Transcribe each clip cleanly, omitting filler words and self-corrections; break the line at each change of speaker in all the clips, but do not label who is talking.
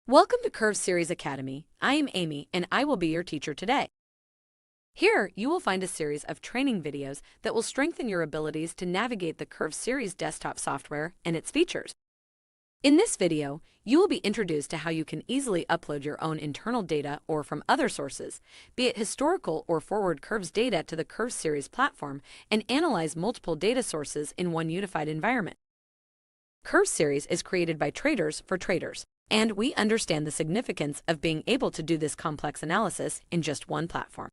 Welcome to Curveseries Academy. I am Amy, and I will be your teacher today. Here, you will find a series of training videos that will strengthen your abilities to navigate the Curveseries desktop software and its features. In this video, you will be introduced to how you can easily upload your own internal data or from other sources, be it historical or forward curves data, to the Curveseries platform and analyze multiple data sources in one unified environment. Curveseries is created by traders for traders, and we understand the significance of being able to do this complex analysis in just one platform.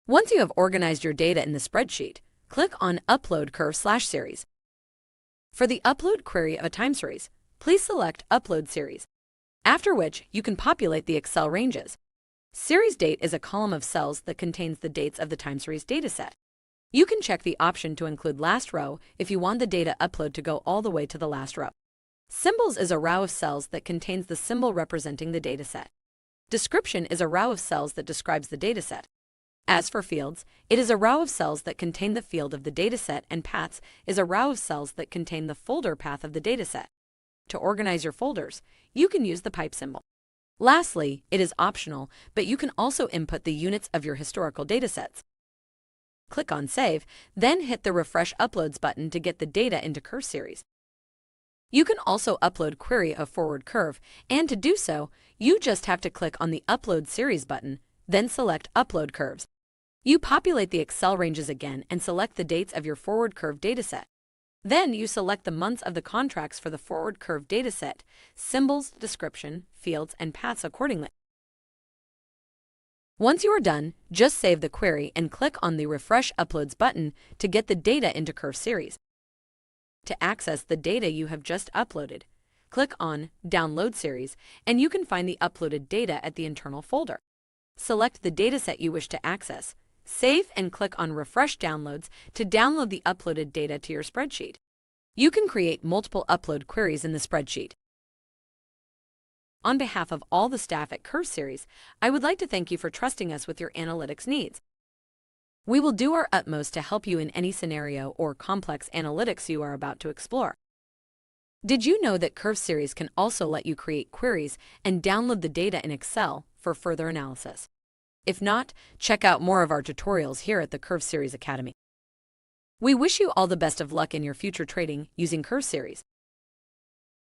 Once you have organized your data in the spreadsheet, click on Upload Curve/Series. For the upload query of a time series, please select Upload Series, after which you can populate the Excel ranges. Series date is a column of cells that contains the dates of the time series dataset. You can check the option to include last row if you want the data upload to go all the way to the last row. Symbols is a row of cells that contains the symbol representing the dataset. Description is a row of cells that describes the dataset. As for fields, it is a row of cells that contain the field of the dataset, and paths is a row of cells that contain the folder path of the dataset. To organize your folders, you can use the pipe symbol. Lastly, it is optional, but you can also input the units of your historical datasets. Click on Save, then hit the Refresh Uploads button to get the data into Curveseries. You can also upload query of forward curve, and to do so, you just have to click on the Upload Series button, then select Upload Curves. You populate the Excel ranges again and select the dates of your forward curve dataset. Then you select the months of the contracts for the forward curve dataset, symbols, description, fields, and paths accordingly. Once you are done, just save the query and click on the Refresh Uploads button to get the data into Curveseries. To access the data you have just uploaded, click on Download Series, and you can find the uploaded data at the internal folder. Select the dataset you wish to access, save, and click on Refresh Downloads to download the uploaded data to your spreadsheet. You can create multiple upload queries in the spreadsheet. On behalf of all the staff at Curveseries, I would like to thank you for trusting us with your analytics needs. We will do our utmost to help you in any scenario or complex analytics you are about to explore. Did you know that Curveseries can also let you create queries and download the data in Excel for further analysis? If not, check out more of our tutorials here at the Curveseries Academy. We wish you all the best of luck in your future trading using Curveseries.